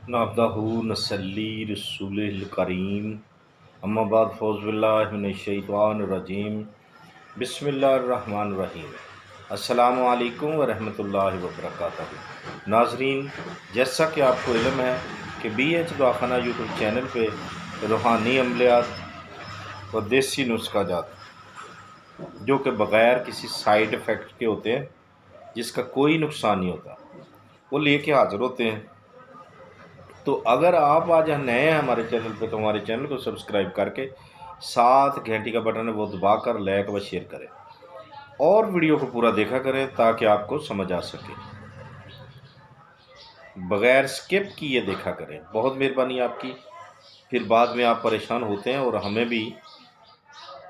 नब्दहु नसल्ली रसूलिल करीम अम्मा बाद फ़ौज़ बिल्लाहि मिनश्शैतानिर रजीम बिस्मिल्लाहिर्रहमानिर्रहीम। अस्सलामु अलैकुम व रहमतुल्लाहि व बरकातहू। नाज़रीन, जैसा कि आपको इल्म है कि BH दवाखाना यूट्यूब चैनल पे रूहानी अमलियात व देसी नुस्खा जात जो कि बग़ैर किसी साइड इफ़ेक्ट के होते हैं, जिसका कोई नुकसान नहीं होता, वो लेके हाज़िर होते हैं। तो अगर आप आज नए हैं हमारे चैनल पे तो हमारे चैनल को सब्सक्राइब करके साथ घंटी का बटन है वो दबा कर लाइक व शेयर करें और वीडियो को पूरा देखा करें ताकि आपको समझ आ सके। बग़ैर स्किप किए देखा करें, बहुत मेहरबानी आपकी। फिर बाद में आप परेशान होते हैं और हमें भी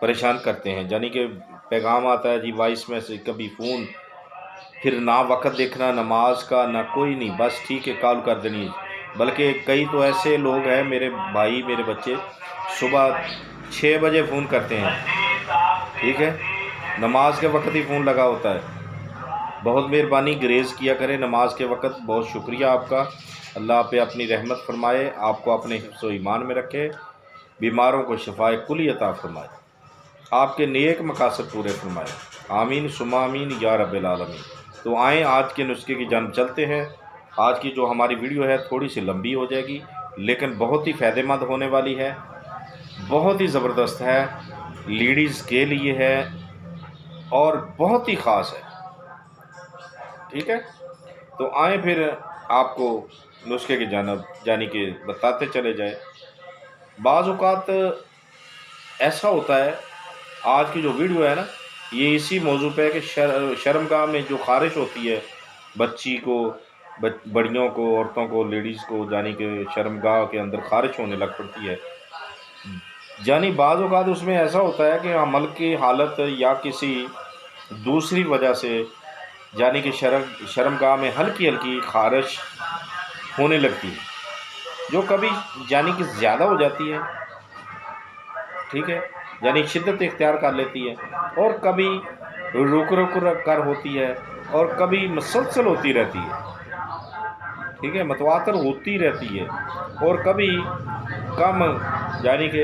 परेशान करते हैं, यानी कि पैगाम आता है जी वॉइस मैसेज, कभी फ़ोन, फिर ना वक़्त देखना नमाज का ना कोई नहीं, बस ठीक है कॉल कर देनी। बल्कि कई तो ऐसे लोग हैं, मेरे भाई मेरे बच्चे सुबह 6 बजे फ़ोन करते हैं, ठीक है, नमाज के वक़्त ही फ़ोन लगा होता है। बहुत मेहरबानी, ग्रेज़ किया करें नमाज के वक़्त। बहुत शुक्रिया आपका, अल्लाह पे अपनी रहमत फरमाए, आपको अपने हिफ्ज़ व ईमान में रखे, बीमारों को शिफ़ाए कुली अता फरमाए, आपके नेक मकासद पूरे फरमाए, आमीन सुम्मा आमीन या रब्बिल आलमीन। तो आएँ आज के नुस्खे की जानिब चलते हैं। आज की जो हमारी वीडियो है थोड़ी सी लंबी हो जाएगी, लेकिन बहुत ही फ़ायदेमंद होने वाली है, बहुत ही ज़बरदस्त है, लेडीज़ के लिए है और बहुत ही ख़ास है, ठीक है। तो आएँ फिर आपको नुस्खे की जानिब यानी कि बताते चले जाए। बाज़ औक़ात ऐसा होता है, आज की जो वीडियो है ना, ये इसी मौजू पे है कि शर्मगाह में जो ख़ारिश होती है बच्ची को, बड़ियों को, औरतों को, लेडीज़ को, यानी कि शर्मगाह के अंदर ख़ारिश होने लग पड़ती है। यानी बाज़ औक़ात उसमें ऐसा होता है कि अमल की हालत या किसी दूसरी वजह से, यानी कि शर्मगाह में हल्की हल्की ख़ारिश होने लगती है, जो कभी यानी कि ज़्यादा हो जाती है, ठीक है, यानी शिद्दत इख्तियार कर लेती है, और कभी रुक रुक कर होती है, और कभी मुसलसल होती रहती है, ठीक है, मतवातर होती रहती है, और कभी कम, यानी कि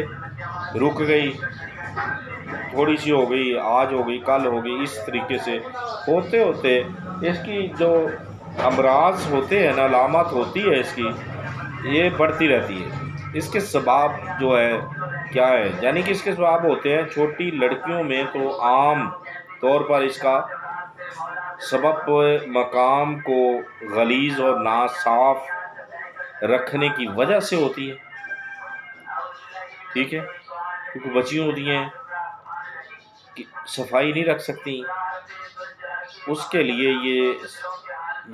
रुक गई, थोड़ी सी हो गई, आज हो गई, कल हो गई, इस तरीके से होते होते इसकी जो अमराज होते हैं ना, अलामत होती है इसकी, ये बढ़ती रहती है। इसके सबब जो है क्या है, यानी कि इसके सबब होते हैं छोटी लड़कियों में तो आम तौर पर इसका सबब मकाम को गलीज़ और नासाफ रखने की वजह से होती है, ठीक है, क्योंकि बच्चियाँ होती हैं कि सफाई नहीं रख सकती, उसके लिए ये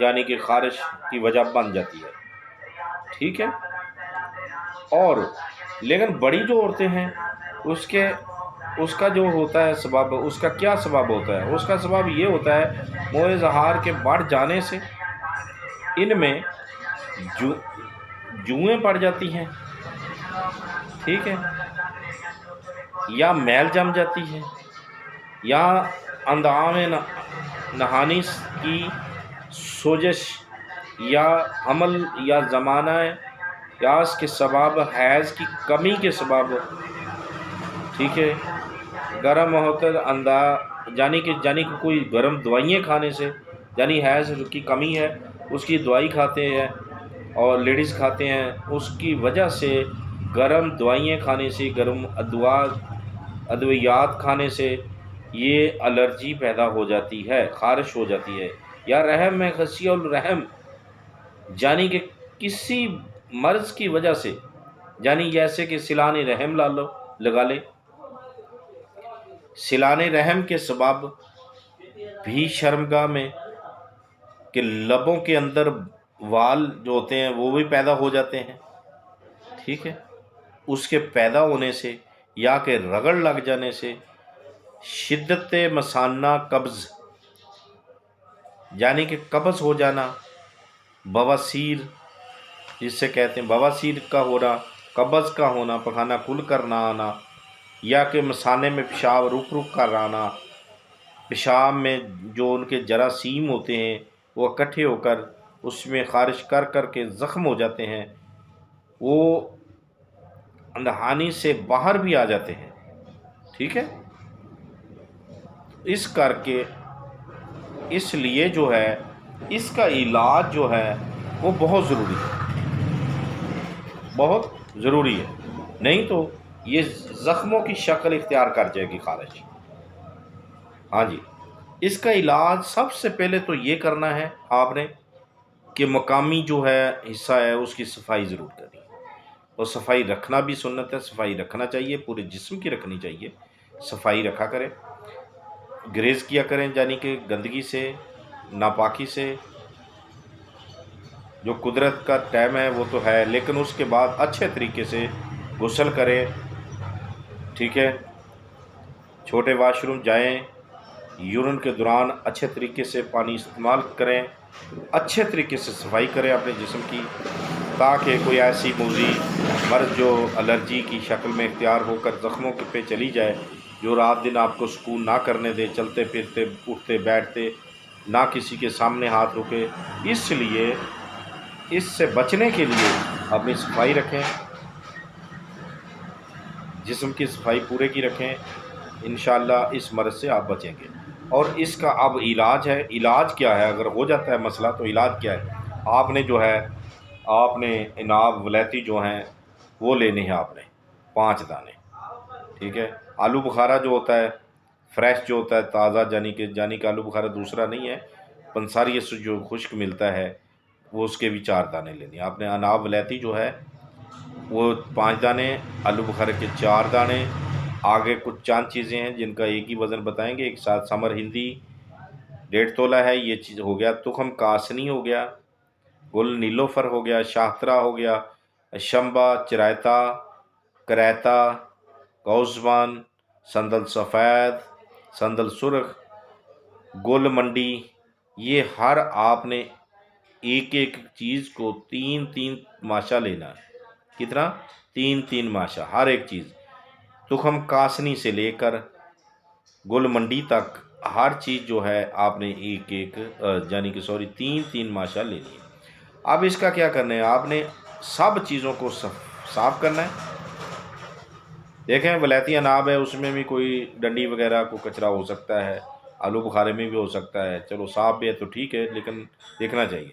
यानी कि ख़ारिश की वजह बन जाती है, ठीक है। और लेकिन बड़ी जो औरतें हैं उसके उसका जो होता है सबब, उसका क्या सबब होता है, उसका सबब ये होता है मोए ज़हार के बढ़ जाने से इनमें जू जुएँ पड़ जाती हैं, ठीक है, या मैल जम जाती है, या अंदहा में नहानी की सोजश, या हमल या ज़माना यास के सबब, हैज़ की कमी के सबब, ठीक है, गर्म होकर अंदा, यानी कि कोई गर्म दवाइयाँ खाने से, यानी हैज़ की कमी है उसकी दवाई खाते हैं और लेडीज़ खाते हैं, उसकी वजह से गर्म दवाइयाँ खाने से, गर्म अद्वियात खाने से ये एलर्जी पैदा हो जाती है, ख़ारिश हो जाती है, या रहम में खसियुल रहम, यानी कि किसी मर्ज़ की वजह से, यानी जैसे कि सिलाने रहम लगा ले, सिलाने रहम के सबब भी शर्मगाह में कि लबों के अंदर वाल जो होते हैं वो भी पैदा हो जाते हैं, ठीक है, उसके पैदा होने से या के रगड़ लग जाने से शिद्दत मसाना कब्ज़, यानी कि कब्ज़ हो जाना, बवासीर जिससे कहते हैं, बवासीर का होना, कब्ज़ का होना, पखाना खुल कर ना आना, या कि मसाने में पेशाब रुक रुक कर आना, पेशाब में जो उनके जरासीम होते हैं वो इकट्ठे होकर उसमें ख़ारिश कर कर के ज़ख्म हो जाते हैं, वो नहाने से बाहर भी आ जाते हैं। ठीक है, इस करके इसलिए जो है इसका इलाज जो है वो बहुत ज़रूरी है, बहुत ज़रूरी है। नहीं तो ये ज़ख्मों की शक्ल इख्तियार कर जाएगी खारिज। हाँ जी, इसका इलाज सबसे पहले तो ये करना है आपने कि मकामी जो है हिस्सा है उसकी सफाई ज़रूर करनी है। और सफाई रखना भी सुन्नत है, सफाई रखना चाहिए, पूरे जिस्म की रखनी चाहिए, सफाई रखा करें, ग्रेज़ किया करें, यानी कि गंदगी से, नापाकी से। जो कुदरत का टाइम है वो तो है, लेकिन उसके बाद अच्छे तरीके से गुस्ल करें। ठीक है, छोटे वाशरूम जाएं, यूरिन के दौरान अच्छे तरीके से पानी इस्तेमाल करें, अच्छे तरीके से सफाई करें अपने जिस्म की, ताकि कोई ऐसी मूजी मर्ज़ जो एलर्जी की शक्ल में इख्तियार होकर ज़ख्मों के पे चली जाए, जो रात दिन आपको सुकून ना करने दे, चलते फिरते उठते बैठते, ना किसी के सामने हाथ रुके। इसलिए इससे बचने के लिए अपनी सफाई रखें, जिस्म की सफाई पूरे की रखें। इंशाअल्लाह इस मर्ज़ से आप बचेंगे। और इसका अब इलाज है। इलाज क्या है? अगर हो जाता है मसला तो इलाज क्या है? आपने जो है आपने इनाब वलैती जो हैं वो लेने हैं आपने 5 दाने। ठीक है, आलू बुखारा जो होता है फ्रेश जो होता है ताज़ा, जानी कि आलू बुखारा दूसरा नहीं है, पंसारी से जो खुश्क मिलता है वो उसके भी 4 दाने लेने हैं आपने। अनाब वलैती जो है वो 5 दाने, आलू बुखारे के 4 दाने। आगे कुछ चंद चीज़ें हैं जिनका एक ही वज़न बताएंगे। एक साथ समर हिंदी 1.5 तोला है, ये चीज़ हो गया। तुखम कासनी हो गया, गुल नीलोफर हो गया, शाहतरा हो गया, शंबा, चिरायता, करैता, कौज़बान, संदल सफ़ेद, संदल सुर्ख, गुल मंडी। ये हर आपने एक एक चीज़ को 3-3 माशा लेना है। कितना? 3-3 माशा हर एक चीज़। तुखम कासनी से लेकर गुल मंडी तक हर चीज़ जो है आपने एक एक यानी कि 3-3 माशा लेनी है। अब इसका क्या करना है? आपने सब चीज़ों को साफ़ करना है। देखें, वलैती अनाब है, उसमें भी कोई डंडी वगैरह को कचरा हो सकता है, आलू बुखारे में भी हो सकता है। चलो साफ़ भी है तो ठीक है, लेकिन देखना चाहिए।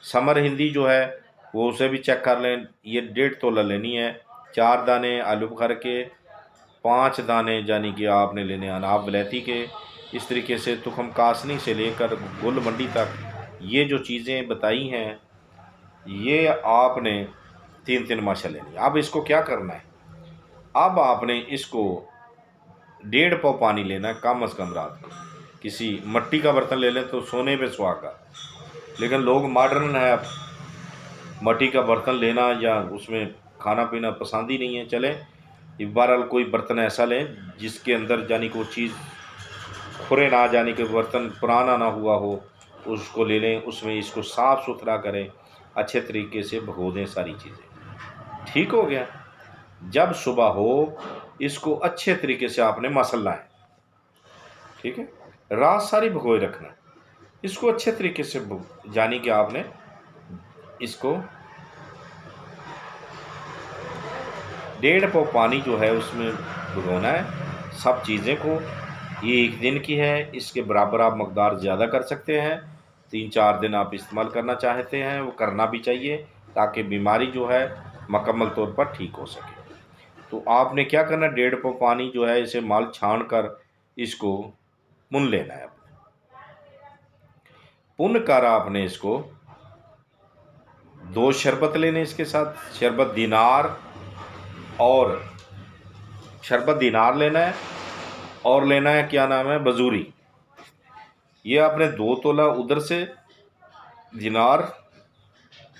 समर हिंदी जो है वो उसे भी चेक कर लें। ये 1.5 तोला लेनी है। 4 दाने आलू बुखारे के, 5 दाने यानी कि आपने लेने अनाब वलैती के। इस तरीके से तुखम कासनी से लेकर गुल मंडी तक ये जो चीज़ें बताई हैं ये आपने 3-3 माशा लेनी है। अब इसको क्या करना है? अब आपने इसको 1.5 पाव पानी लेना है कम अज़ कम रात को। किसी मट्टी का बर्तन ले लें तो सोने पे सुहागा, लेकिन लोग मॉडर्न है, अब मट्टी का बर्तन लेना या उसमें खाना पीना पसंद ही नहीं है। चले बहरहाल कोई बर्तन ऐसा लें जिसके अंदर यानी कि वो चीज़ खुरे ना, जाने के बर्तन पुराना ना हुआ हो, उसको ले लें। उसमें इसको साफ़ सुथरा करें, अच्छे तरीके से भिगो दें सारी चीज़ें। ठीक हो गया। जब सुबह हो इसको अच्छे तरीके से आपने मसलना है। ठीक है, रात सारी भिगोए रखना है। इसको अच्छे तरीके से यानी कि आपने इसको 1.5 पाव पानी जो है उसमें भिगोना है सब चीज़ें को। ये 1 दिन की है, इसके बराबर आप मकदार ज़्यादा कर सकते हैं। 3-4 दिन आप इस्तेमाल करना चाहते हैं वो करना भी चाहिए, ताकि बीमारी जो है मुकम्मल तौर पर ठीक हो सके। तो आपने क्या करना है? 1.5 पाव पानी जो है इसे माल छान कर इसको पुन लेना है। पुन कर आपने इसको 2 शरबत लेने, इसके साथ शरबत दिनार, और शरबत दिनार लेना है, और लेना है क्या नाम है, बजूरी। ये आपने 2 तोला उधर से दिनार,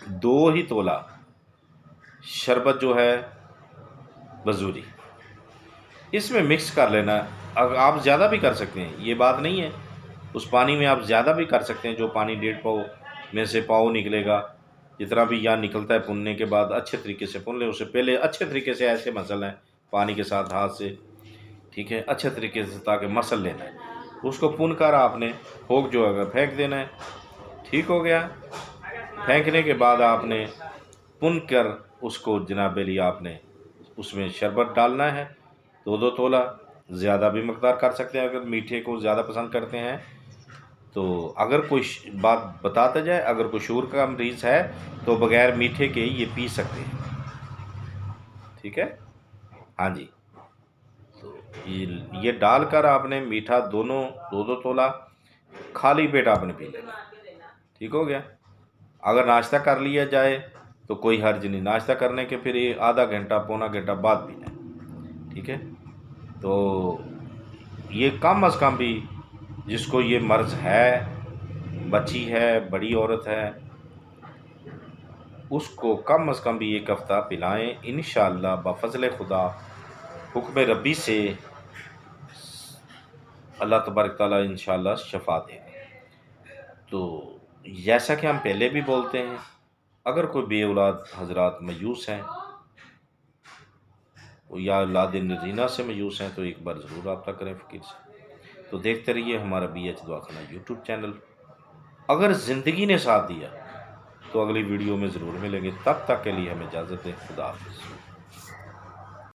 2 ही तोला शरबत जो है बजूरी, इसमें मिक्स कर लेना है। अब आप ज़्यादा भी कर सकते हैं, ये बात नहीं है। उस पानी में आप ज़्यादा भी कर सकते हैं। जो पानी 1.5 पाव में से पाव निकलेगा, जितना भी यहाँ निकलता है पुनने के बाद अच्छे तरीके से पुन लें। उससे पहले अच्छे तरीके से ऐसे मसलना है पानी के साथ हाथ से। ठीक है, अच्छे तरीके से, ताकि मसल लेना है उसको। पुन कर आपने होक जो है फेंक देना है। ठीक हो गया। फेंकने के बाद आपने पुन कर उसको जनाब लिए आपने उसमें शरबत डालना है 2-2 तोला। ज़्यादा भी मकदार कर सकते हैं अगर मीठे को ज़्यादा पसंद करते हैं तो। अगर कोई बात बताता जाए, अगर कोई शुगर का मरीज़ है तो बग़ैर मीठे के ये पी सकते हैं, ठीक है। हाँ जी, तो ये डालकर आपने मीठा दोनों 2-2 तोला खाली पेट आपने पी लेना, ठीक हो गया। अगर नाश्ता कर लिया जाए तो कोई हर्ज नहीं, नाश्ता करने के फिर ये आधा घंटा पौना घंटा बाद पीना है, ठीक है। तो ये कम अज़ कम भी जिसको ये मर्ज़ है, बच्ची है, बड़ी औरत है, उसको कम अज़ कम भी 1 हफ़्ता पिलाएं। इंशाअल्लाह बफ़ज़ल खुदा हुक्म रब्बी से अल्लाह तबारक तआला इंशाअल्लाह शफ़ा देगा। तो जैसा कि हम पहले भी बोलते हैं, अगर कोई बेऔलाद हज़रात मायूस हैं या औलाद नज़ीना से मायूस हैं तो एक बार ज़रूर रब्ता करें फ़कीर से। तो देखते रहिए हमारा BH दुआखाना यूट्यूब चैनल। अगर ज़िंदगी ने साथ दिया तो अगली वीडियो में ज़रूर मिलेंगे, तब तक के लिए हमें इजाज़त दें। खुदा हाफ़िज़।